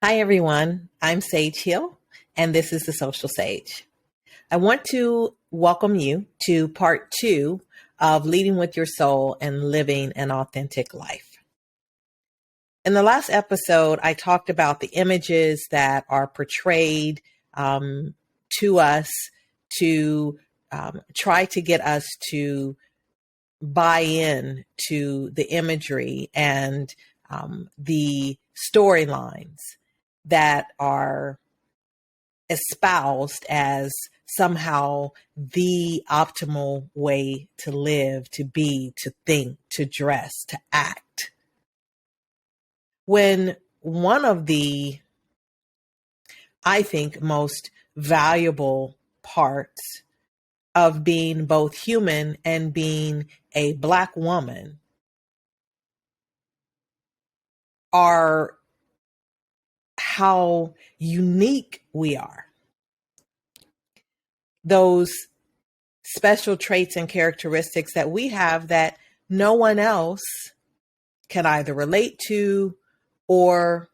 Hi, everyone. I'm Sage Hill, and this is the Soulcial Sage. I want to welcome you to part two of Leading with Your Soul and Living an Authentic Life. In the last episode, I talked about the images that are portrayed to us to try to get us to buy in to the imagery and the storylines that are espoused as somehow the optimal way to live, to be, to think, to dress, to act. When one of the, I think, most valuable parts of being both human and being a Black woman are how unique we are. Those special traits and characteristics that we have that no one else can either relate to or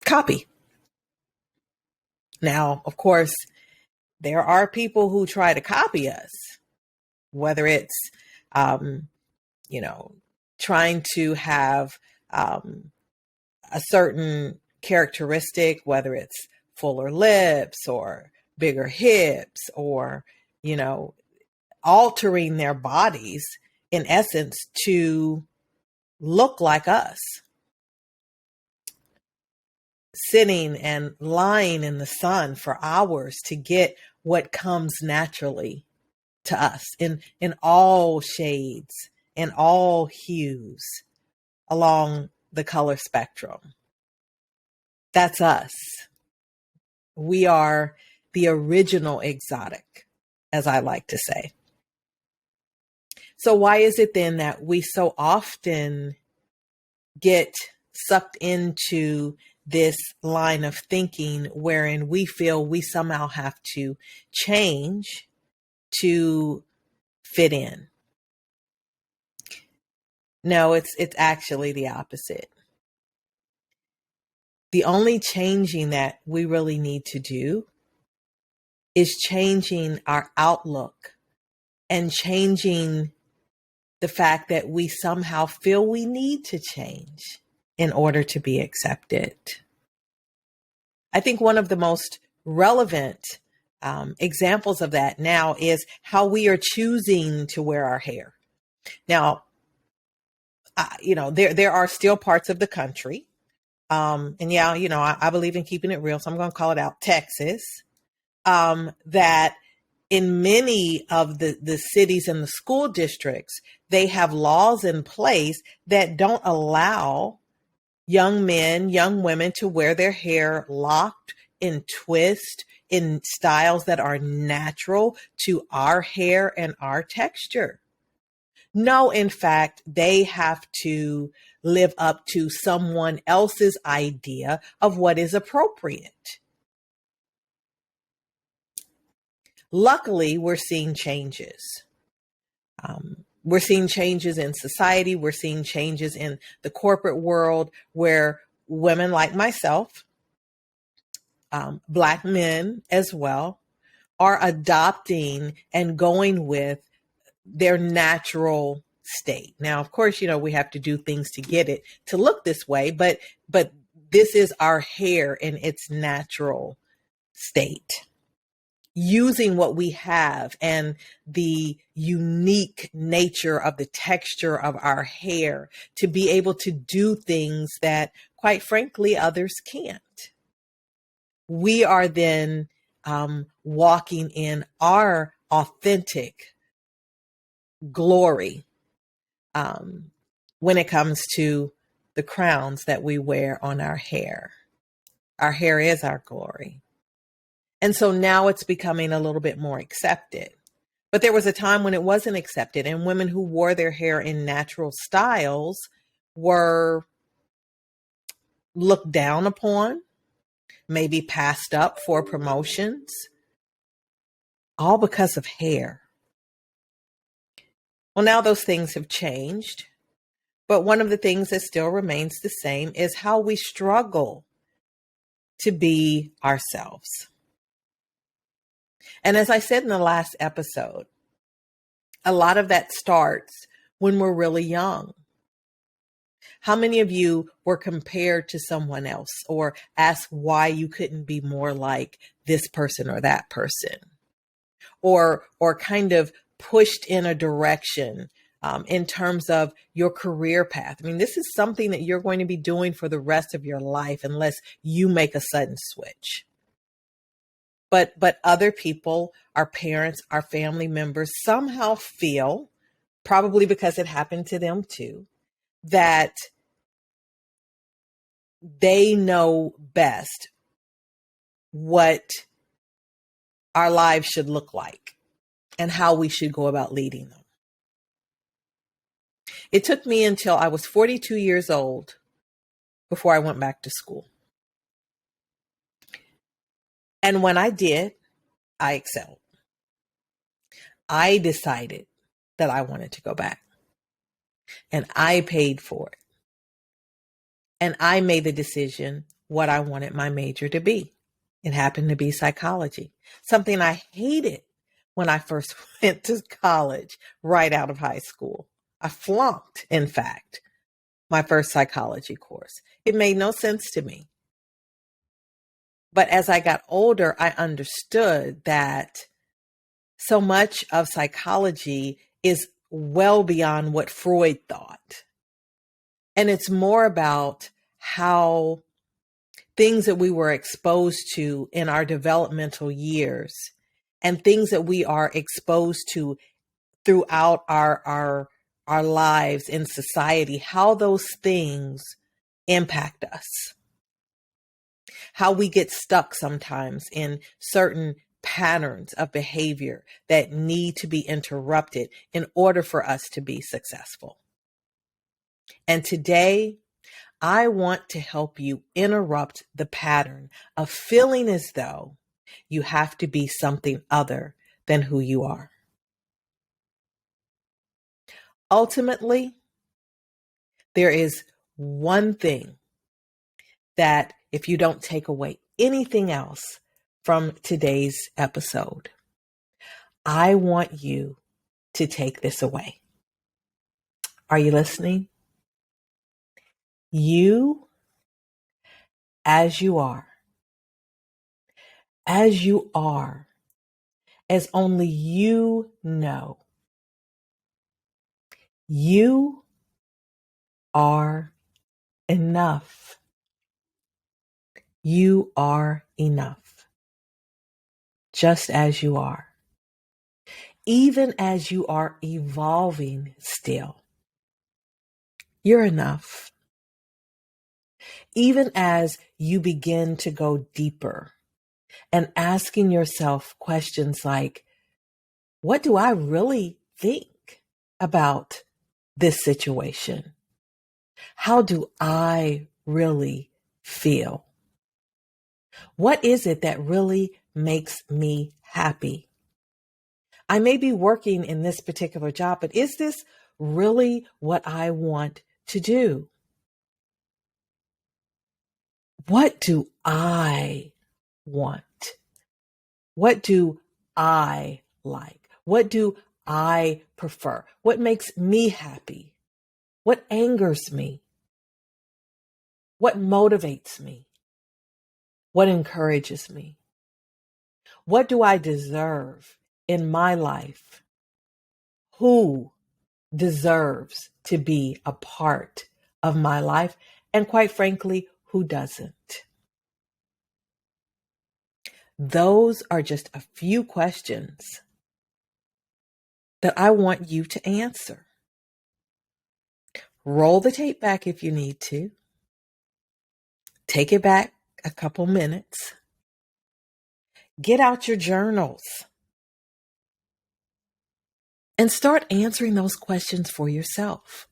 copy. Now, of course, there are people who try to copy us, whether it's, you know, trying to have a certain characteristic, whether it's fuller lips or bigger hips or, altering their bodies in essence to look like us. Sitting and lying in the sun for hours to get what comes naturally to us in all shades, in all hues along the color spectrum. That's us. We are the original exotic, as I like to say. So why is it then that we so often get sucked into this line of thinking wherein we feel we somehow have to change to fit in? No, it's actually the opposite. The only changing that we really need to do is changing our outlook and changing the fact that we somehow feel we need to change in order to be accepted. I think one of the most relevant examples of that now is how we are choosing to wear our hair. Now, there are still parts of the country, I believe in keeping it real, so I'm going to call it out, Texas, that in many of the cities and the school districts, they have laws in place that don't allow young men, young women to wear their hair locked in twist in styles that are natural to our hair and our texture. No, in fact, they have to live up to someone else's idea of what is appropriate. Luckily, we're seeing changes. We're seeing changes in society. We're seeing changes in the corporate world where women like myself, Black men as well, are adopting and going with their natural state. Now, of course, we have to do things to get it to look this way, but this is our hair in its natural state. Using what we have and the unique nature of the texture of our hair to be able to do things that, quite frankly, others can't. We are then walking in our authentic glory when it comes to the crowns that we wear on our hair. Our hair is our glory. And so now it's becoming a little bit more accepted. But there was a time when it wasn't accepted, and women who wore their hair in natural styles were looked down upon, maybe passed up for promotions, all because of hair. Well, now those things have changed. But one of the things that still remains the same is how we struggle to be ourselves. And as I said in the last episode, a lot of that starts when we're really young. How many of you were compared to someone else or asked why you couldn't be more like this person or that person? Or kind of pushed in a direction in terms of your career path. I mean, this is something that you're going to be doing for the rest of your life unless you make a sudden switch. But other people, our parents, our family members somehow feel, probably because it happened to them too, that they know best what our lives should look like and how we should go about leading them. It took me until I was 42 years old before I went back to school. And when I did, I excelled. I decided that I wanted to go back. And I paid for it. And I made the decision what I wanted my major to be. It happened to be psychology, something I hated when I first went to college right out of high school. I flunked, in fact, my first psychology course. It made no sense to me. But as I got older, I understood that so much of psychology is well beyond what Freud thought. And it's more about how things that we were exposed to in our developmental years and things that we are exposed to throughout our lives in society, how those things impact us. How we get stuck sometimes in certain patterns of behavior that need to be interrupted in order for us to be successful. And today, I want to help you interrupt the pattern of feeling as though you have to be something other than who you are. Ultimately, there is one thing that if you don't take away anything else from today's episode, I want you to take this away. Are you listening? You, as you are, as only you know, you are enough. You are enough, just as you are. Even as you are evolving still, you're enough. Even as you begin to go deeper and asking yourself questions like, what do I really think about this situation? How do I really feel? What is it that really makes me happy? I may be working in this particular job, but is this really what I want to do? What do I want? What do I like? What do I prefer? What makes me happy? What angers me? What motivates me? What encourages me? What do I deserve in my life? Who deserves to be a part of my life? And quite frankly, who doesn't? Those are just a few questions that I want you to answer. Roll the tape back if you need to. Take it back a couple minutes. Get out your journals and start answering those questions for yourself.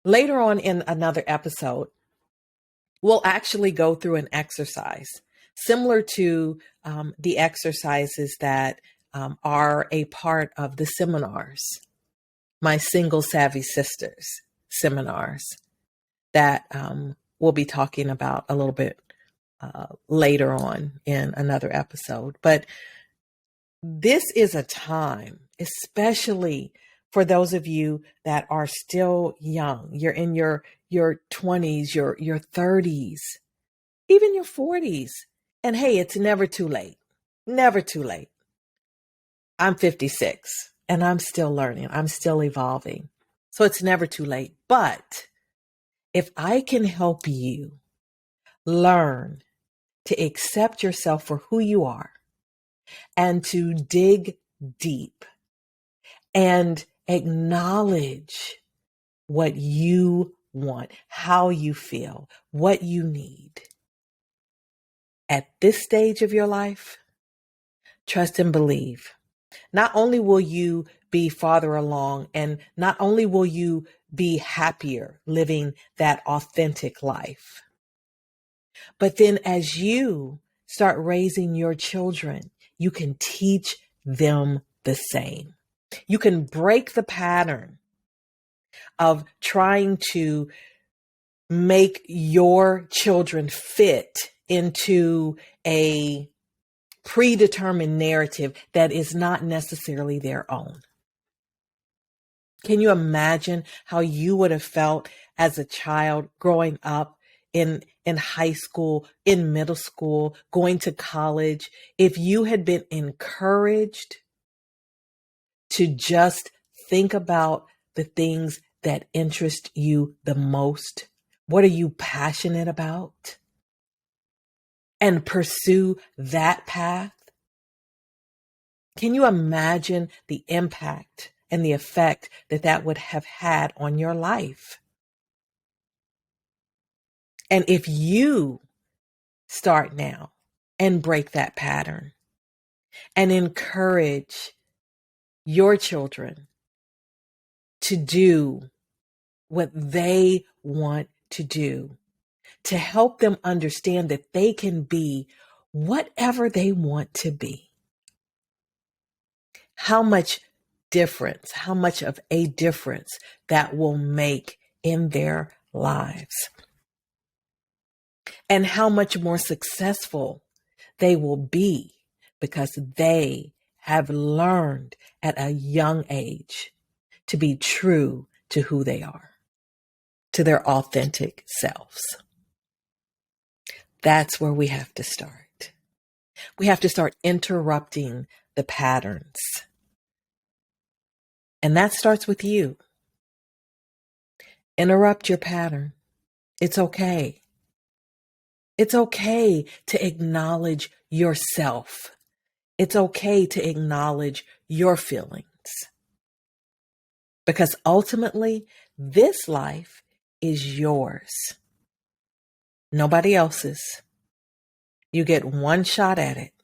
Later on in another episode, we'll actually go through an exercise similar to the exercises that are a part of the seminars. my Single Savvy Sisters seminars that we'll be talking about a little bit later on in another episode. But this is a time, especially for those of you that are still young. You're in your 20s, your 30s, even your 40s. And hey, it's never too late. Never too late. I'm 56 and I'm still learning. I'm still evolving. So it's never too late. But if I can help you learn to accept yourself for who you are and to dig deep and acknowledge what you want, how you feel, what you need at this stage of your life, trust and believe. Not only will you be farther along, and not only will you be happier living that authentic life, but then as you start raising your children, you can teach them the same. You can break the pattern of trying to make your children fit into a predetermined narrative that is not necessarily their own. Can you imagine how you would have felt as a child growing up in high school, in middle school, going to college, if you had been encouraged to just think about the things that interest you the most? What are you passionate about? And pursue that path? Can you imagine the impact and the effect that that would have had on your life? And if you start now and break that pattern and encourage your children to do what they want to do, to help them understand that they can be whatever they want to be, how much difference, how much of a difference that will make in their lives, and how much more successful they will be because they have learned at a young age to be true to who they are, to their authentic selves. That's where we have to start. We have to start interrupting the patterns. And that starts with you. Interrupt your pattern. It's okay. It's okay to acknowledge yourself. It's okay to acknowledge your feelings. Because ultimately, this life is yours. Nobody else's. You get one shot at it.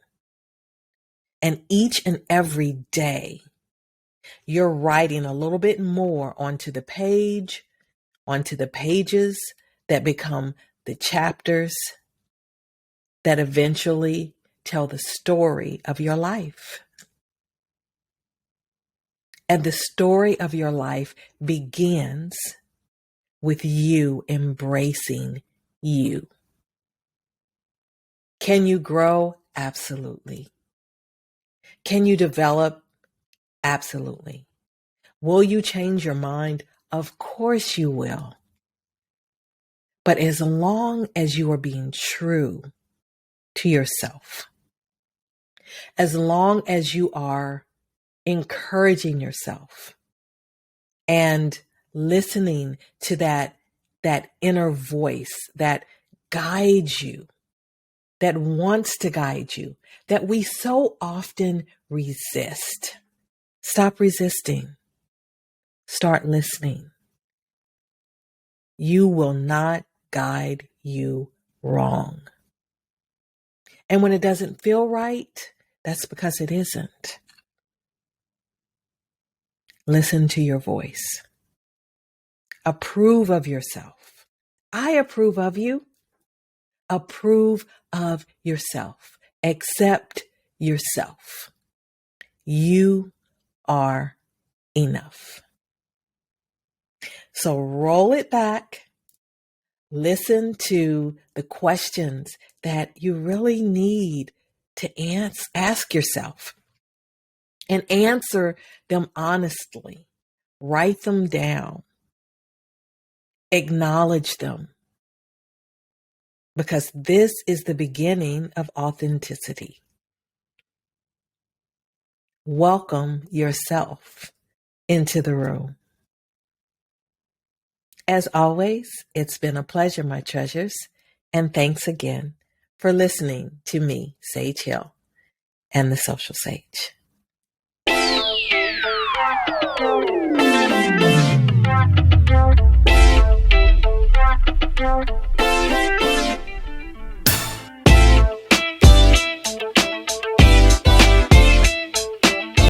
And each and every day, you're writing a little bit more onto the page, onto the pages that become the chapters that eventually tell the story of your life. And the story of your life begins with you embracing you. Can you grow? Absolutely. Can you develop? Absolutely. Will you change your mind? Of course you will. But as long as you are being true to yourself, as long as you are encouraging yourself and listening to that inner voice that guides you, that wants to guide you, that we so often resist. Stop resisting. Start listening. You will not guide you wrong. And when it doesn't feel right, that's because it isn't. Listen to your voice. Approve of yourself. I approve of you. Approve of yourself. Accept yourself. You are enough. So roll it back, listen to the questions that you really need to ask yourself, and answer them honestly. Write them down. Acknowledge them. Because this is the beginning of authenticity. Welcome yourself into the room. As always, it's been a pleasure, my treasures, and thanks again for listening to me, Sage Hill, and the Soulcial Sage.